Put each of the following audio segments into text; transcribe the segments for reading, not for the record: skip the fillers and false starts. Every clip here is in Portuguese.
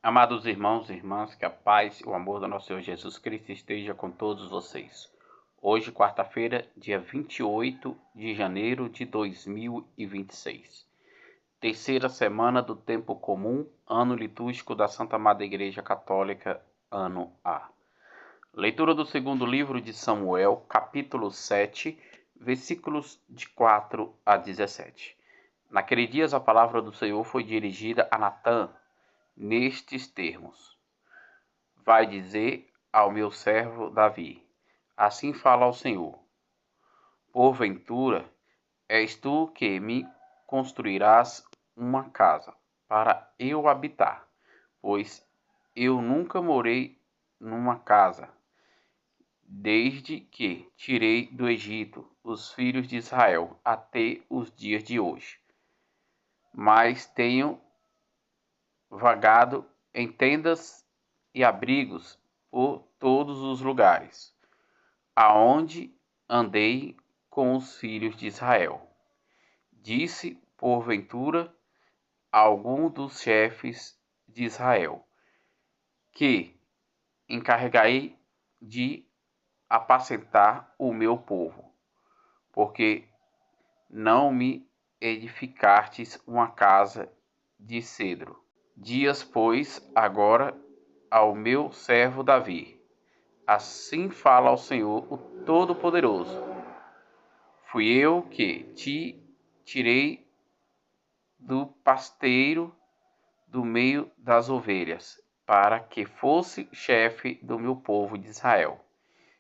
Amados irmãos e irmãs, que a paz e o amor do nosso Senhor Jesus Cristo esteja com todos vocês. Hoje, quarta-feira, dia 28 de janeiro de 2026. Terceira semana do Tempo Comum, ano litúrgico da Santa Madre Igreja Católica, ano A. Leitura do segundo livro de Samuel, capítulo 7, versículos de 4 a 17. Naquele dia, a palavra do Senhor foi dirigida a Natã, nestes termos: Vai dizer ao meu servo Davi: Assim fala ao Senhor: Porventura, és tu que me construirás uma casa para eu habitar, pois eu nunca morei numa casa, desde que tirei do Egito os filhos de Israel até os dias de hoje. Mas tenho vagado em tendas e abrigos por todos os lugares, aonde andei com os filhos de Israel. Disse, porventura, algum dos chefes de Israel, que encarreguei de apacentar o meu povo, porque não me edificastes uma casa de cedro. Dias, pois, agora ao meu servo Davi: Assim fala o Senhor, o Todo-Poderoso: Fui eu que te tirei do pasteiro do meio das ovelhas, para que fosse chefe do meu povo de Israel.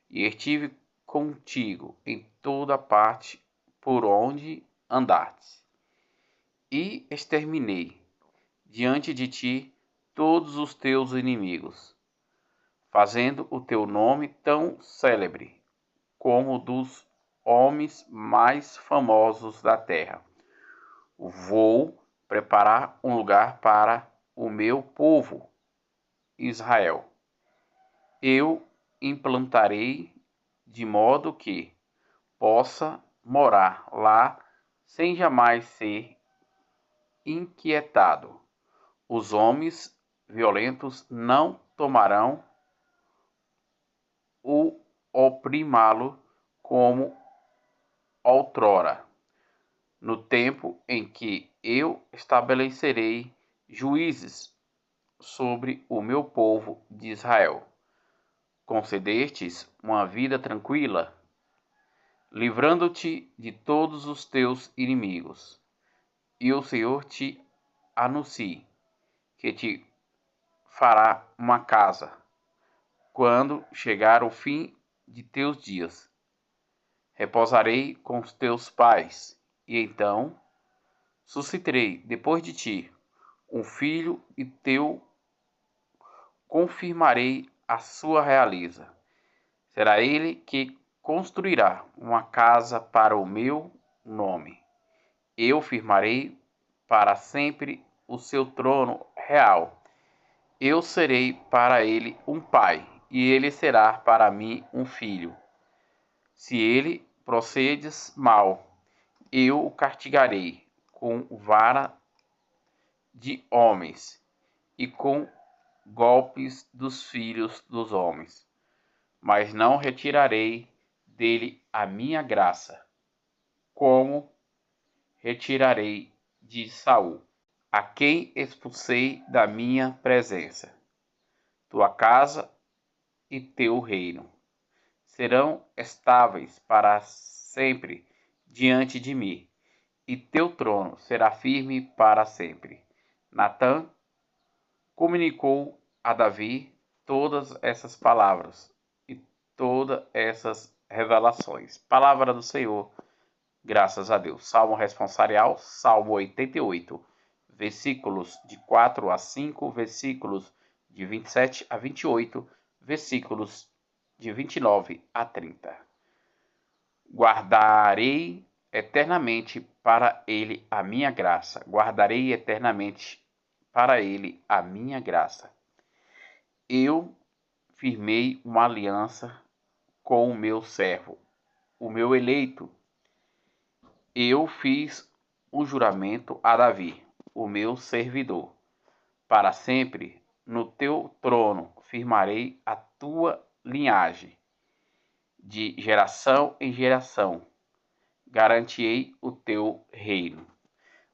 E estive contigo em toda parte por onde andaste. E exterminei diante de ti todos os teus inimigos, fazendo o teu nome tão célebre como o dos homens mais famosos da terra. Vou preparar um lugar para o meu povo, Israel. Eu implantarei de modo que possa morar lá sem jamais ser inquietado. Os homens violentos não tomarão o oprimá-lo como outrora, no tempo em que eu estabelecerei juízes sobre o meu povo de Israel. Concedestes uma vida tranquila, livrando-te de todos os teus inimigos. E o Senhor te anuncie que te fará uma casa, quando chegar o fim de teus dias. Repousarei com os teus pais, e então suscitarei depois de ti um filho, e teu confirmarei a sua realeza. Será ele que construirá uma casa para o meu nome. Eu firmarei para sempre o seu trono real. Eu serei para ele um pai, e ele será para mim um filho. Se ele procedes mal, eu o castigarei com vara de homens e com golpes dos filhos dos homens. Mas não retirarei dele a minha graça, como retirarei de Saul, a quem expulsei da minha presença. Tua casa e teu reino serão estáveis para sempre diante de mim, e teu trono será firme para sempre. Natã comunicou a Davi todas essas palavras e todas essas revelações. Palavra do Senhor, graças a Deus. Salmo responsorial, Salmo 88, versículos de 4 a 5, versículos de 27 a 28, versículos de 29 a 30. Guardarei eternamente para ele a minha graça. Guardarei eternamente para ele a minha graça. Eu firmei uma aliança com o meu servo, o meu eleito. Eu fiz um juramento a Davi, o meu servidor. Para sempre no teu trono firmarei a tua linhagem. De geração em geração garantirei o teu reino.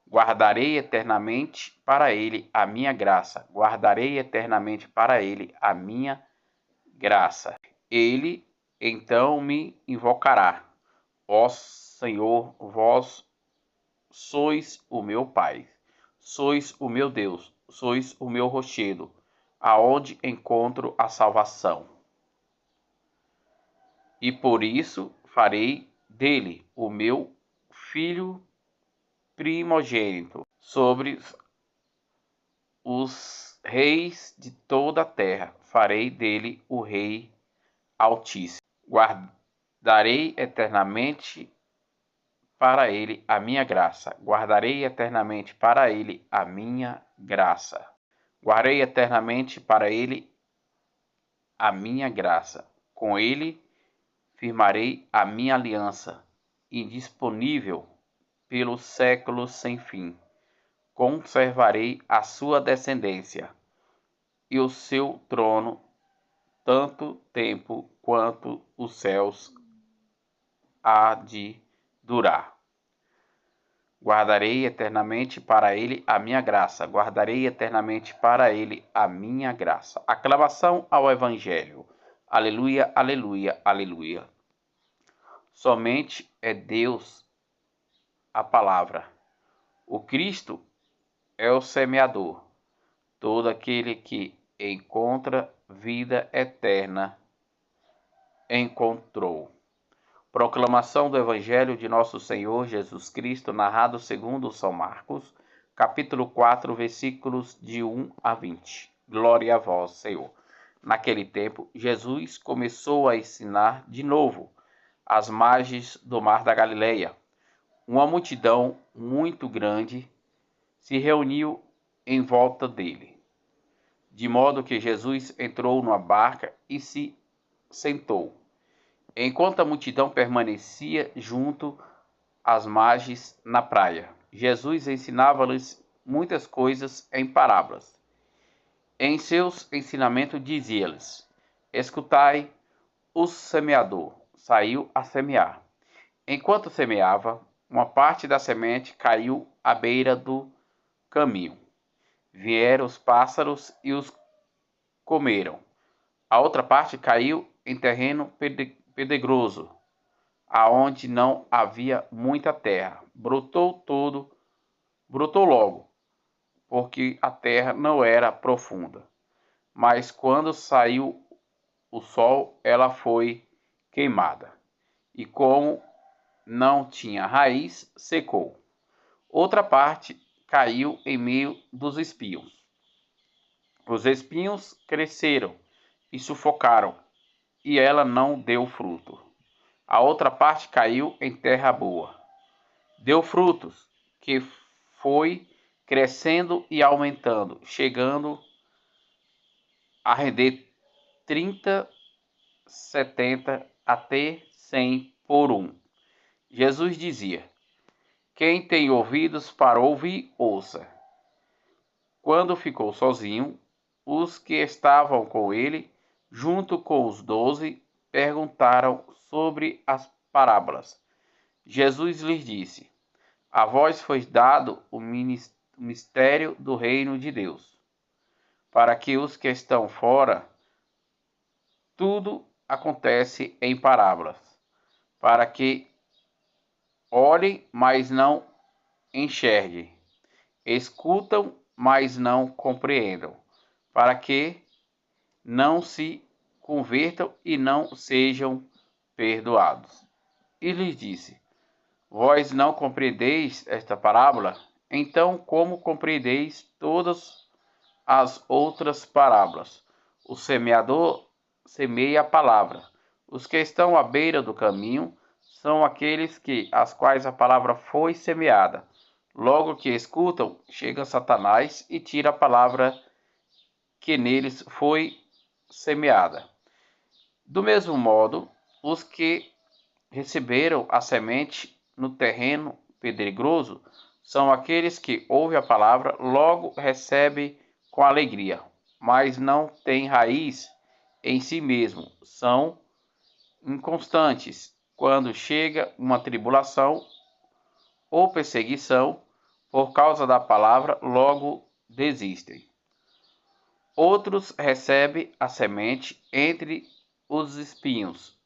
Guardarei eternamente para ele a minha graça. Guardarei eternamente para ele a minha graça. Ele então me invocará. Ó Senhor, vós sois o meu Pai. Sois o meu Deus. Sois o meu rochedo, aonde encontro a salvação. E por isso farei dele o meu filho primogênito sobre os reis de toda a terra. Farei dele o rei altíssimo. Guardarei eternamente para ele a minha graça. Guardarei eternamente para ele a minha graça. Guardarei eternamente para ele a minha graça. Com ele firmarei a minha aliança, indisponível pelos séculos sem fim. Conservarei a sua descendência e o seu trono tanto tempo quanto os céus há de durar. Guardarei eternamente para ele a minha graça. Guardarei eternamente para ele a minha graça. Aclamação ao Evangelho. Aleluia, aleluia, aleluia. Somente é Deus a palavra. O Cristo é o semeador. Todo aquele que encontra vida eterna encontrou. Proclamação do Evangelho de nosso Senhor Jesus Cristo, narrado segundo São Marcos, capítulo 4, versículos de 1 a 20. Glória a vós, Senhor. Naquele tempo, Jesus começou a ensinar de novo às margens do mar da Galileia. Uma multidão muito grande se reuniu em volta dele, de modo que Jesus entrou numa barca e se sentou. Enquanto a multidão permanecia junto às margens na praia, Jesus ensinava-lhes muitas coisas em parábolas. Em seus ensinamentos dizia-lhes: Escutai, o semeador saiu a semear. Enquanto semeava, uma parte da semente caiu à beira do caminho. Vieram os pássaros e os comeram. A outra parte caiu em terreno pedregoso, aonde não havia muita terra. Brotou logo, porque a terra não era profunda. Mas quando saiu o sol, ela foi queimada. E como não tinha raiz, secou. Outra parte caiu em meio dos espinhos. Os espinhos cresceram e sufocaram, e ela não deu fruto. A outra parte caiu em terra boa. Deu frutos, que foi crescendo e aumentando, chegando a render 30, 70, até 100 por um. Jesus dizia: Quem tem ouvidos para ouvir, ouça. Quando ficou sozinho, os que estavam com ele, junto com os 12, perguntaram sobre as parábolas. Jesus lhes disse: A vós foi dado o mistério do reino de Deus, para que os que estão fora, tudo acontece em parábolas, para que olhem, mas não enxerguem, escutam, mas não compreendam, para que não se convertam e não sejam perdoados. E lhes disse: Vós não compreendeis esta parábola? Então, como compreendeis todas as outras parábolas? O semeador semeia a palavra. Os que estão à beira do caminho são aqueles às quais a palavra foi semeada. Logo que escutam, chega Satanás e tira a palavra que neles foi semeada. Do mesmo modo, os que receberam a semente no terreno pedregoso são aqueles que ouvem a palavra, logo recebem com alegria, mas não têm raiz em si mesmo. São inconstantes. Quando chega uma tribulação ou perseguição por causa da palavra, logo desistem. Outros recebem a semente entre os espinhos.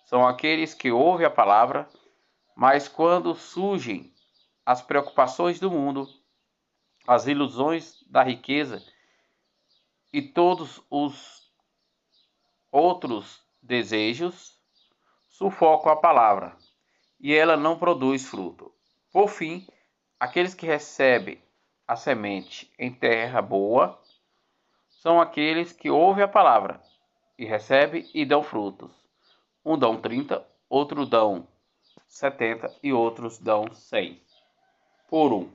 São aqueles que ouvem a palavra, mas quando surgem as preocupações do mundo, as ilusões da riqueza e todos os outros desejos, sufocam a palavra e ela não produz fruto. Por fim, aqueles que recebem a semente em terra boa são aqueles que ouvem a palavra e recebem e dão frutos. Um dão 30, outro dão 70 e outros dão 100 por um.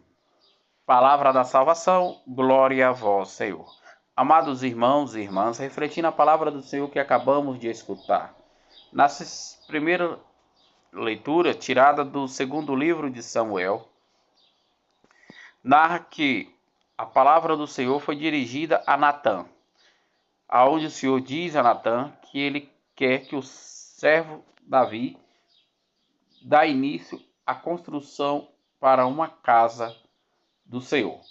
Palavra da salvação, glória a vós, Senhor. Amados irmãos e irmãs, refletindo a palavra do Senhor que acabamos de escutar. Na primeira leitura, tirada do segundo livro de Samuel, narra que a palavra do Senhor foi dirigida a Natã, aonde o Senhor diz a Natã que ele quer que o servo Davi dê início à construção para uma casa do Senhor.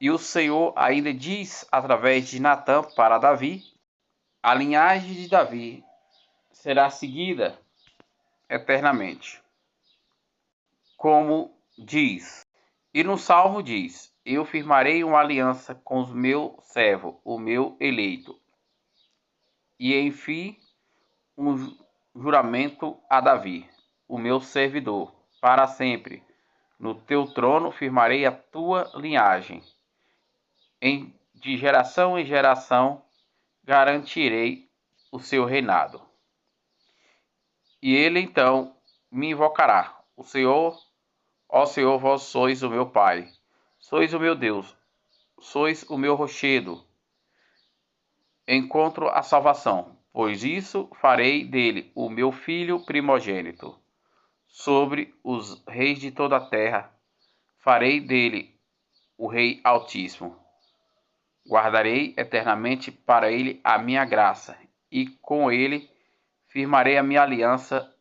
E o Senhor ainda diz através de Natã para Davi: a linhagem de Davi será seguida eternamente. Como diz. E no Salmo diz: eu firmarei uma aliança com o meu servo, o meu eleito. E enfim, um juramento a Davi, o meu servidor, para sempre. No teu trono firmarei a tua linhagem. De geração em geração garantirei o seu reinado. E ele então me invocará: o Senhor, ó Senhor, vós sois o meu Pai, sois o meu Deus, sois o meu rochedo. Encontro a salvação, pois isso farei dele o meu filho primogênito. Sobre os reis de toda a terra farei dele o Rei Altíssimo. Guardarei eternamente para ele a minha graça, e com ele firmarei a minha aliança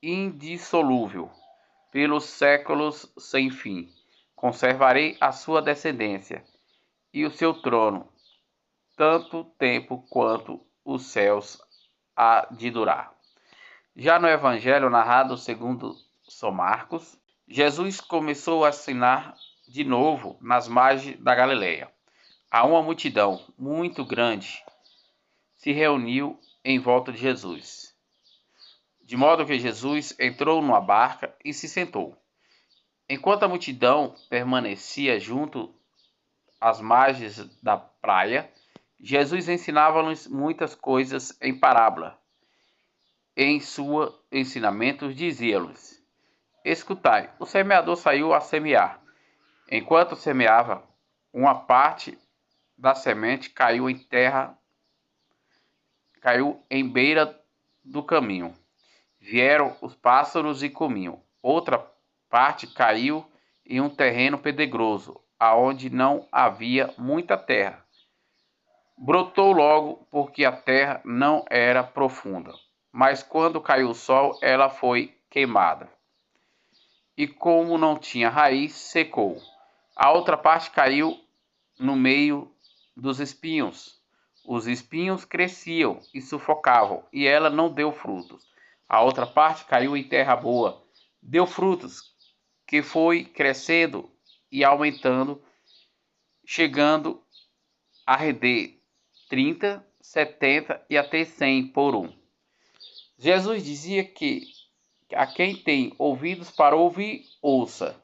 indissolúvel, pelos séculos sem fim. Conservarei a sua descendência e o seu trono, tanto tempo quanto os céus há de durar. Já no Evangelho narrado segundo São Marcos, Jesus começou a ensinar de novo nas margens da Galileia. A uma multidão muito grande se reuniu em volta de Jesus, de modo que Jesus entrou numa barca e se sentou. Enquanto a multidão permanecia junto às margens da praia, Jesus ensinava-lhes muitas coisas em parábola. Em seus ensinamentos dizia-lhes: escutai, o semeador saiu a semear. Enquanto semeava, uma parte da semente caiu em beira do caminho. Vieram os pássaros e comiam. Outra parte caiu em um terreno pedregoso, aonde não havia muita terra. Brotou logo, porque a terra não era profunda. Mas quando caiu o sol, ela foi queimada. E como não tinha raiz, secou. A outra parte caiu no meio dos espinhos. Os espinhos cresciam e sufocavam, e ela não deu frutos. A outra parte caiu em terra boa, deu frutos, que foi crescendo e aumentando, chegando a render 30, 70 e até 100 por um. Jesus dizia que a quem tem ouvidos para ouvir, ouça.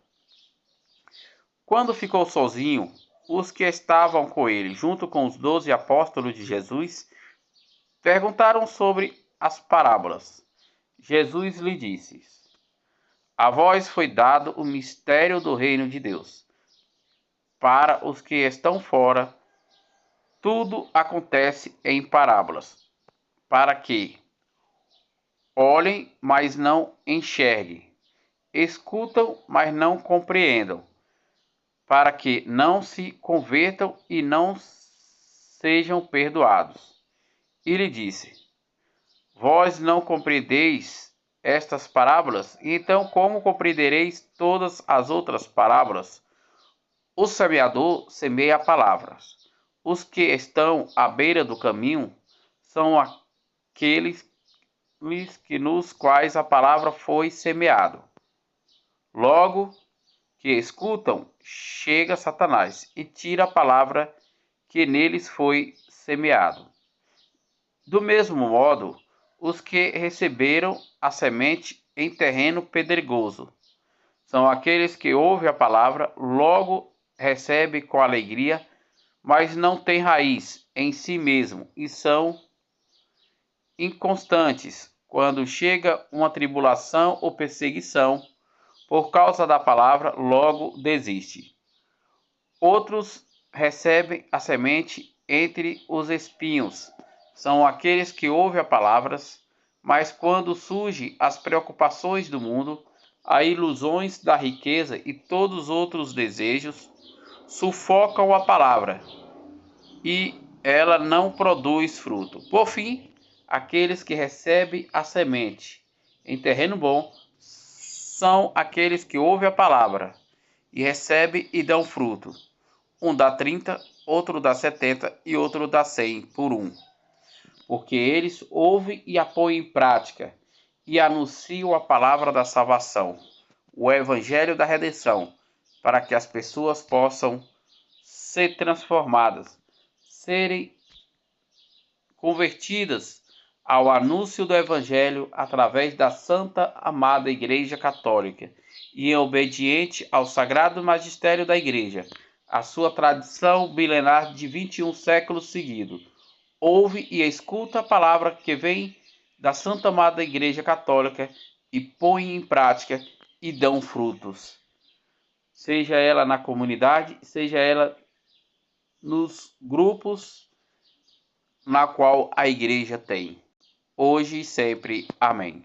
Quando ficou sozinho, os que estavam com ele, junto com os 12 apóstolos de Jesus, perguntaram sobre as parábolas. Jesus lhe disse: a vós foi dado o mistério do reino de Deus. Para os que estão fora, tudo acontece em parábolas, para que olhem, mas não enxerguem, escutam, mas não compreendam, para que não se convertam e não sejam perdoados. E lhe disse: Vós não compreendeis estas parábolas? Então como compreendereis todas as outras parábolas? O semeador semeia palavras. Os que estão à beira do caminho são aqueles nos quais a palavra foi semeada. Logo que escutam, chega Satanás e tira a palavra que neles foi semeado. Do mesmo modo, os que receberam a semente em terreno pedregoso são aqueles que ouvem a palavra, logo recebem com alegria, mas não têm raiz em si mesmo e são inconstantes. Quando chega uma tribulação ou perseguição, por causa da palavra, logo desiste. Outros recebem a semente entre os espinhos. São aqueles que ouvem as palavras, mas quando surgem as preocupações do mundo, as ilusões da riqueza e todos os outros desejos, sufocam a palavra e ela não produz fruto. Por fim, aqueles que recebem a semente em terreno bom são aqueles que ouvem a palavra e recebem e dão fruto. Um dá 30, outro dá 70 e outro dá 100 por um. Porque eles ouvem e a põem em prática e anunciam a palavra da salvação, o evangelho da redenção, para que as pessoas possam ser transformadas, serem convertidas ao anúncio do evangelho através da santa amada Igreja Católica e obediente ao sagrado magistério da Igreja, a sua tradição milenar de 21 séculos seguidos. Ouve e escuta a palavra que vem da santa amada Igreja Católica e põe em prática e dão frutos. Seja ela na comunidade, seja ela nos grupos na qual a igreja tem. Hoje e sempre. Amém.